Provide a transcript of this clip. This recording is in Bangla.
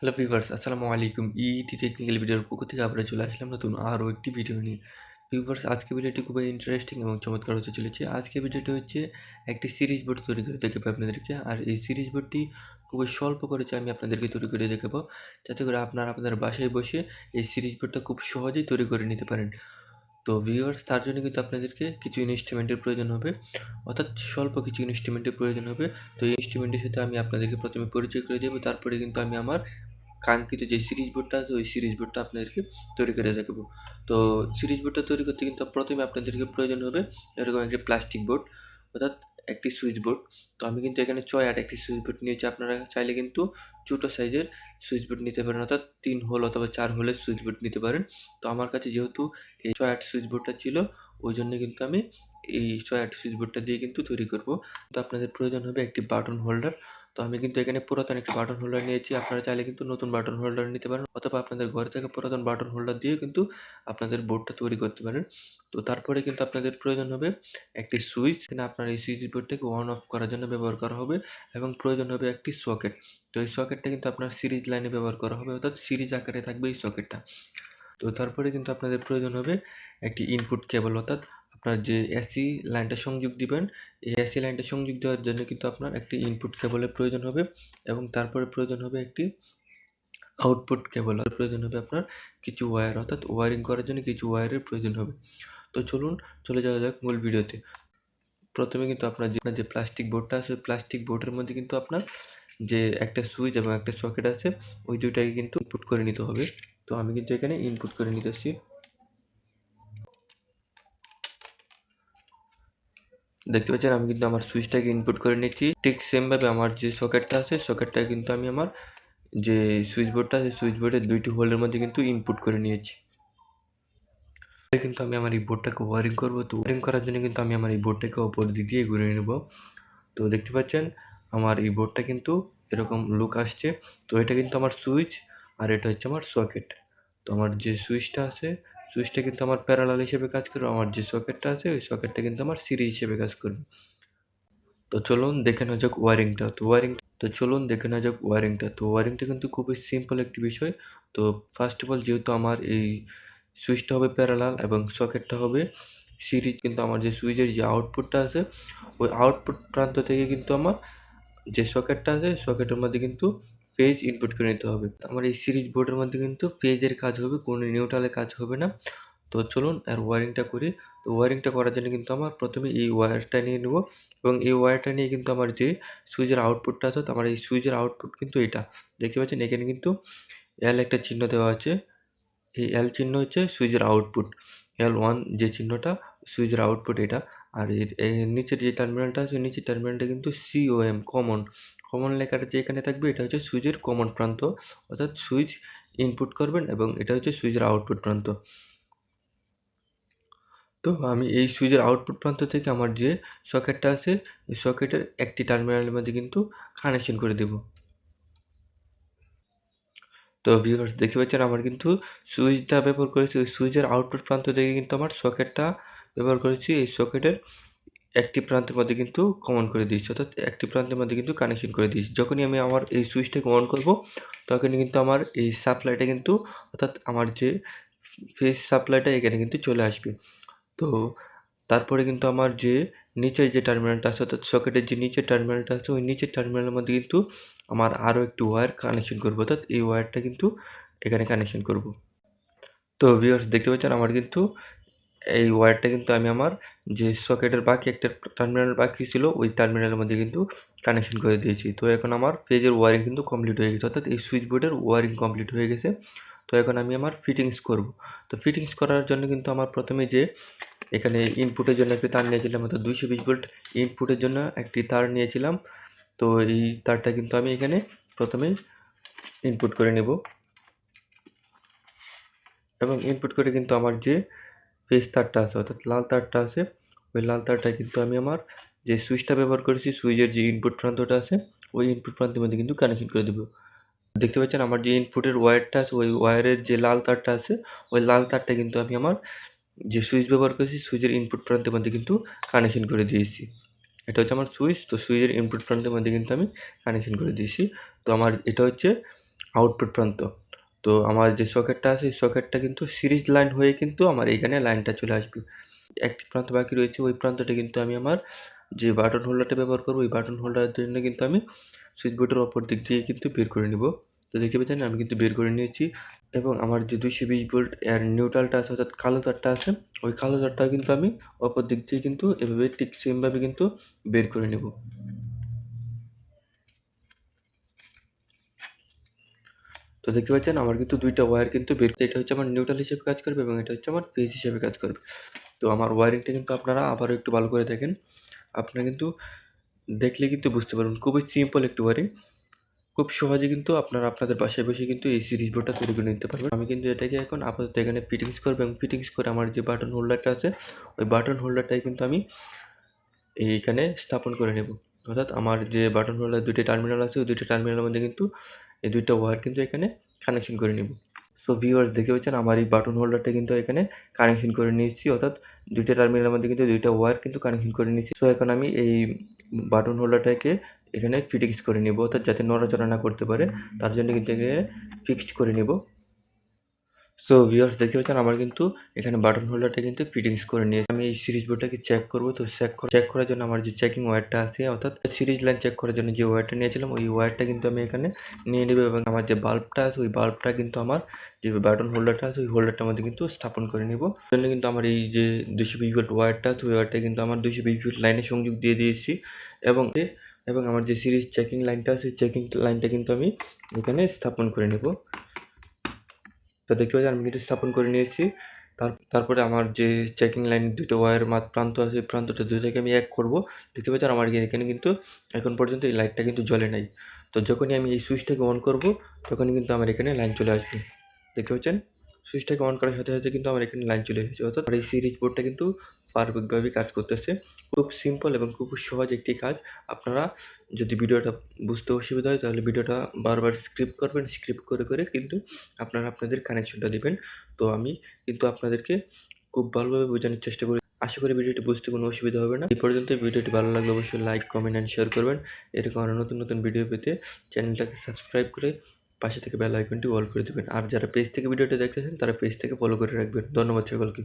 হ্যালো ভিউয়ার্স, আসসালামু আলাইকুম। ইটি টেকনিক্যাল ভিডিওর পক্ষ থেকে আমরা চলে আসলাম নতুন আরও একটি ভিডিও নিয়ে। ভিউয়ার্স, আজকে ভিডিওটি খুবই ইন্টারেস্টিং এবং চমৎকার হতে চলেছে। আজকে ভিডিওটি হচ্ছে একটি সিরিজ বোর্ড তৈরি করে দেখাবো আপনাদেরকে। আর এই সিরিজ বোর্ডটি খুবই স্বল্প খরচে আমি আপনাদেরকে তৈরি করে দেখাবো, যাতে করে আপনারা আপনাদের বাসায় বসে এই সিরিজ বোর্ডটা খুব সহজেই তৈরি করে নিতে পারেন। তো ভিউয়ার্স, তার জন্য কিন্তু আপনাদেরকে কিছু ইনস্ট্রুমেন্টের প্রয়োজন হবে, অর্থাৎ স্বল্প কিছু ইনস্ট্রুমেন্টের প্রয়োজন হবে। তো এই ইনস্ট্রুমেন্টের সাথে আমি আপনাদেরকে প্রথমে পরিচয় করে দেবো, তারপরে কিন্তু আমি আমার কাঙ্ক্ষিত যে সিরিজ বোর্ডটা আছে ওই সিরিজ বোর্ডটা আপনাদেরকে তৈরি করে দেখাবো। তো সিরিজ বোর্ডটা তৈরি করতে কিন্তু প্রথমে আপনাদেরকে প্রয়োজন হবে এরকম একটি প্লাস্টিক বোর্ড, অর্থাৎ একটি সুইচ বোর্ড। তো আমি কিন্তু এখানে 6-8 একটি সুইচ বোর্ড নিয়েছি। আপনারা চাইলে কিন্তু ছোটো সাইজের সুইচ বোর্ড নিতে পারেন, অর্থাৎ 3 হোল অথবা 4 হোলের সুইচ বোর্ড নিতে পারেন। তো আমার কাছে যেহেতু এই 6-8 সুইচ বোর্ডটা ছিল, ওই জন্য কিন্তু আমি এই 6-8 সুইচ বোর্ডটা দিয়ে কিন্তু তৈরি করব। তো আপনাদের প্রয়োজন হবে একটি বাটন হোল্ডার। তো আমি কিন্তু এখানে পুরাতন একটি বাটন হোল্ডার নিয়েছি। আপনারা চাইলে কিন্তু নতুন বাটন হোল্ডার নিতে পারেন, অথবা আপনাদের ঘরে থাকা পুরাতন বাটন হোল্ডার দিয়েও কিন্তু আপনাদের বোর্ডটা তৈরি করতে পারেন। তো তারপরে কিন্তু আপনাদের প্রয়োজন হবে একটি সুইচ। এখানে আপনার এই সুইচ বোর্ডটাকে অন অফ করার জন্য ব্যবহার করা হবে, এবং প্রয়োজন হবে একটি সকেট। তো এই সকেটটা কিন্তু আপনার সিরিজ লাইনে ব্যবহার করা হবে, অর্থাৎ সিরিজ আকারে থাকবে এই সকেটটা। তো তারপরে কিন্তু আপনাদের প্রয়োজন হবে একটি ইনপুট কেবল, অর্থাৎ আপনার যে এসি লাইনটা সংযোগ দিবেন, এই এসি লাইনটা সংযোগ দেওয়ার জন্য কিন্তু আপনার একটি ইনপুট কেবলের প্রয়োজন হবে, এবং তারপরে প্রয়োজন হবে একটি আউটপুট কেবল। আর প্রয়োজন হবে আপনার কিছু ওয়্যার, অর্থাৎ ওয়্যারিং করার জন্য কিছু ওয়্যারের প্রয়োজন হবে। তো চলুন চলে যাওয়া যাক মূল ভিডিওতে। প্রথমে কিন্তু আপনার যে প্লাস্টিক বোর্ডটা আছে, প্লাস্টিক বোর্ডের মধ্যে কিন্তু আপনার যে একটা সুইচ এবং একটা সকেট আছে, ওই দুইটাকে কিন্তু ইনপুট করে নিতে হবে। তো আমি কিন্তু এখানে ইনপুট করে নিতেছি। দেখতে পাচ্ছেন আমি কিন্তু আমার সুইচটাকে ইনপুট করে নিচ্ছি। ঠিক সেমভাবে আমার যে সকেটটা আছে, সকেটটা কিন্তু আমি আমার যে সুইচ বোর্ডটা আছে, সুইচ বোর্ডের 2টি হোলের মধ্যে কিন্তু ইনপুট করে নিয়েছি। কিন্তু আমি আমার এই বোর্ডটাকে ওয়ারিং করবো। তো ওয়ারিং করার জন্য কিন্তু আমি আমার এই বোর্ডটাকে অপর দিক দিয়ে ঘুরিয়ে নেব। তো দেখতে পাচ্ছেন আমার এই বোর্ডটা কিন্তু এরকম লুক আসছে। তো এটা কিন্তু আমার সুইচ, আর এটা হচ্ছে আমার সকেট। তো আমার যে সুইচটা আছে, সুইচটা কিন্তু আমার প্যারালাল হিসেবে কাজ করবে। আমার যে সকেটটা আছে, ওই সকেটটা কিন্তু আমার সিরিজ হিসেবে কাজ করবে। তো চলুন দেখে নেওয়া যাক ওয়ারিংটা। তো চলুন দেখে নেওয়া যাক ওয়ারিংটা। তো ওয়ারিংটা কিন্তু খুবই সিম্পল একটি বিষয়। তো ফার্স্ট অফ অল, যেহেতু আমার এই সুইচটা হবে প্যারালাল এবং সকেটটা হবে সিরিজ, কিন্তু আমার যে সুইচের যে আউটপুটটা আছে, ওই আউটপুট প্রান্ত থেকে কিন্তু আমার যে সকেটটা আছে, সকেটের মধ্যে কিন্তু ফেজ ইনপুট করে নিতে হবে। আমার এই সিরিজ বোর্ডের মধ্যে কিন্তু ফেজের কাজ হবে, কোনো নিউট্রালের কাজ হবে না। তো চলুন আর ওয়ারিংটা করি। তো ওয়ারিংটা করার জন্য কিন্তু আমার প্রথমে এই ওয়্যারটা নিয়ে নেব, এবং এই ওয়্যারটা নিয়ে কিন্তু আমার যে সুইচের আউটপুটটা আছে, আমার এই সুইচের আউটপুট কিন্তু এটা দেখতে পাচ্ছেন। এখানে কিন্তু এল একটা চিহ্ন দেওয়া আছে। এই এল চিহ্ন হচ্ছে সুইচের আউটপুট। L1 যে চিহ্নটা, সুইচের আউটপুট এটা। আর এর নিচের যে টার্মিনালটা আছে, নিচের টার্মিনালটা কিন্তু COM, কমন লেখাটা যে এখানে থাকবে, এটা হচ্ছে সুইচের কমন প্রান্ত, অর্থাৎ সুইচ ইনপুট করবেন, এবং এটা হচ্ছে সুইচের আউটপুট প্রান্ত। তো আমি এই সুইচের আউটপুট প্রান্ত থেকে আমার যে সকেটটা আছে, এই সকেটের একটি টার্মিনালের মধ্যে কিন্তু কানেকশন করে দেব। তো ভিউয়ার্স, দেখতে পাচ্ছেন আমার কিন্তু সুইচটা ব্যবহার করেছি, ওই সুইচের আউটপুট প্রান্ত থেকে কিন্তু আমার সকেটটা ব্যবহার করেছি। এই সকেটের একটি প্রান্তের মধ্যে কিন্তু কমন করে দিয়েছি, অর্থাৎ একটি প্রান্তের মধ্যে কিন্তু কানেকশন করে দিয়েছি। যখনই আমি আমার এই সুইচটাকে অন করব, তখনই কিন্তু আমার এই সাপ্লাইটা কিন্তু, অর্থাৎ আমার যে ফেজ সাপ্লাইটা এখানে কিন্তু চলে আসবে। তো তারপরে কিন্তু আমার যে নিচের যে টার্মিনালটা আছে, অর্থাৎ সকেটের যে নিচের টার্মিনালটা আছে, ওই নিচের টার্মিনালের মধ্যে কিন্তু আমার আরও একটি ওয়্যার কানেকশন করবো, অর্থাৎ এই ওয়্যারটা কিন্তু এখানে কানেকশন করব। তো ভিউয়ার্স, দেখতে পাচ্ছেন আমার কিন্তু এই ওয়্যারটা কিন্তু আমি আমার যে সকেটের বাকি একটা টার্মিনাল বাকি ছিল, ওই টার্মিনালের মধ্যে কিন্তু কানেকশন করে দিয়েছি। তো এখন আমার ফেজের ওয়্যারিং কিন্তু কমপ্লিট হয়ে গেছে, অর্থাৎ এই সুইচ বোর্ডের ওয়্যারিং কমপ্লিট হয়ে গেছে। তো এখন আমি আমার ফিটিংস করব। তো ফিটিংস করার জন্য কিন্তু আমার প্রথমে যে এখানে ইনপুটের জন্য একটি তার নিয়েছিলাম, অর্থাৎ 220 ভোল্ট ইনপুটের জন্য একটি তার নিয়েছিলাম। তো এই তারটা কিন্তু আমি এখানে প্রথমেই ইনপুট করে নেব, এবং ইনপুট করে কিন্তু আমার যে ফেজ তারটা আছে, অর্থাৎ লাল তারটা আছে, ওই লাল তারটা কিন্তু আমি আমার যে সুইচটা ব্যবহার করেছি, সুইচের যে ইনপুট প্রান্তটা আছে, ওই ইনপুট প্রান্তের মধ্যে কিন্তু কানেকশন করে দেবো। দেখতে পাচ্ছেন আমার যে ইনপুটের ওয়্যারটা আছে, ওই ওয়্যারের যে লাল তারটা আছে, ওই লাল তারটা কিন্তু আমি আমার যে সুইচ ব্যবহার করেছি, সুইচের ইনপুট প্রান্তের মধ্যে কিন্তু কানেকশন করে দিয়েছি। এটা হচ্ছে আমার সুইচ। তো সুইচের ইনপুট প্রান্তের মধ্যে কিন্তু আমি কানেকশন করে দিয়েছি। তো আমার এটা হচ্ছে আউটপুট প্রান্ত। তো আমার যে সকেটটা আছে এই সকেটটা কিন্তু সিরিজ লাইন হয়ে কিন্তু আমার এইখানে লাইনটা চলে আসবে। একটি প্রান্ত বাকি রয়েছে, ওই প্রান্তটা কিন্তু আমি আমার যে বাটন হোল্ডারটা ব্যবহার করবো, ওই বাটন হোল্ডারের জন্য কিন্তু আমি সুইচ বোর্ডের অপর দিক দিয়ে কিন্তু বের করে নিব। তো দেখতে পাচ্ছেন আমি কিন্তু বের করে নিয়েছি এবং আমার যে 220 ভোল্ট এর নিউট্রালটা আছে অর্থাৎ কালো তারটা আছে, ওই কালো তারটাও কিন্তু আমি অপর দিক দিয়ে কিন্তু এভাবে ঠিক সেমভাবে কিন্তু বের করে নেব। তো দেখতে পাচ্ছেন আমার কিন্তু ২ টা ওয়্যার কিন্তু বের, এটা হচ্ছে আমার নিউট্রাল হিসেবে কাজ করবে এবং এটা হচ্ছে আমার ফেজ হিসেবে কাজ করবে। তো আমার ওয়্যারিংটা কিন্তু আপনারা আবারও একটু ভালো করে দেখেন। আপনারা কিন্তু দেখলে কিন্তু বুঝতে পারবেন খুবই সিম্পল একটি ওয়্যারিং। খুব সহজে কিন্তু আপনারা আপনাদের বাসায় বসে কিন্তু এই সিরিজ বোর্ডটা তৈরি করে নিতে পারবেন। আমি কিন্তু এটাকে এখন আপাতত এখানে ফিটিংস করবো এবং ফিটিংস করে আমার যে বাটন হোল্ডারটা আছে, ওই বাটন হোল্ডারটাই কিন্তু আমি এইখানে স্থাপন করে নেব। অর্থাৎ আমার যে বাটন হোল্ডার ২ টা টার্মিনাল আছে, ওই ২ টা টার্মিনালের মধ্যে কিন্তু এই ২ টা ওয়্যার কিন্তু এখানে কানেকশন করে নেব। সো ভিউয়ার্স দেখতে পাচ্ছেন আমার এই বাটন হোল্ডারটা কিন্তু এখানে কানেকশন করে নিয়েছি, অর্থাৎ ২ টা টার্মিনালের মধ্যে কিন্তু ২ টা ওয়্যার কিন্তু কানেকশন করে নিয়েছি। সো এখন আমি এই বাটন হোল্ডারটাকে এখানে ফিটিংস করে নেব, অর্থাৎ যাতে নড়াচড়া না করতে পারে তার জন্য কিন্তু এখানে ফিক্সড করে নেব। সো ভিউয়ার্স দেখতে পাচ্ছেন আমার কিন্তু এখানে বাটন হোল্ডারটা কিন্তু ফিটিংস করে নিয়েছি। আমি এই সিরিজ বোর্ডটাকে চেক করব। তো চেক করার জন্য আমার যে চেকিং ওয়্যারটা আছে, অর্থাৎ সিরিজ লাইন চেক করার জন্য যে ওয়্যারটা নিয়েছিলাম, ওই ওয়্যারটা কিন্তু আমি এখানে নিয়ে নেব এবং আমার যে বাল্বটা আছে ওই বাল্বটা কিন্তু আমার যে বাটন হোল্ডারটা আছে ওই হোল্ডারটার মধ্যে কিন্তু স্থাপন করে নেব। জন্য কিন্তু আমার এই যে 220 ভোল্ট ওয়্যারটা আছে ওই ওয়্যারটা কিন্তু আমার 220 ভোল্ট লাইনে সংযোগ দিয়ে দিয়েছি এবং আমার যে সিরিজ চেকিং লাইনটা আছে ওই চেকিং লাইনটা কিন্তু আমি এখানে স্থাপন করে নেব। তো দেখতে পাচ্ছেন আমি কিন্তু স্থাপন করে নিয়েছি। তারপরে আমার যে চেকিং লাইন ২ টা ওয়্যার প্রান্ত আছে, এই প্রান্তটা ২ টাকে আমি এক করব। দেখতে পাচ্ছেন আমার এখানে কিন্তু এখন পর্যন্ত এই লাইটটা কিন্তু জ্বলে নাই। তো যখনই আমি এই সুইচটাকে অন করব, তখনই কিন্তু আমার এখানে লাইন চলে আসবে। দেখতে পাচ্ছেন? সুইচটাকে অন করার সাথে, সাথে কিন্তু আমার এখানে লাইন চলে এসেছে। অর্থাৎ আমার এই সিরিজ বোর্ডটা কিন্তু পারফেক্টভাবে কাজ করতেছে। খুব সিম্পল এবং খুব সহজ একটি কাজ। আপনারা যদি ভিডিওটা বুঝতে অসুবিধা হয় তাহলে ভিডিওটা বারবার স্কিপ করবেন। স্কিপ করে, করে কিন্তু আপনারা আপনাদের কানেকশনটা দিবেন। তো আমি কিন্তু আপনাদেরকে খুব ভালোভাবে বোঝানোর চেষ্টা করি। আশা করি ভিডিওটি বুঝতে কোনো অসুবিধা হবে না। এই পর্যন্তই। ভিডিওটি ভালো লাগলে অবশ্যই লাইক, কমেন্ট অ্যান্ড শেয়ার করবেন। এরকম আরও নতুন, নতুন ভিডিও পেতে চ্যানেলটাকে সাবস্ক্রাইব করে পাশে থেকে বেল আইকনটি অল করে দিবেন। আর যারা পেজ থেকে ভিডিওটি দেখতেছেন তারা পেজ থেকে ফলো করে রাখবেন। ধন্যবাদ সকলকে।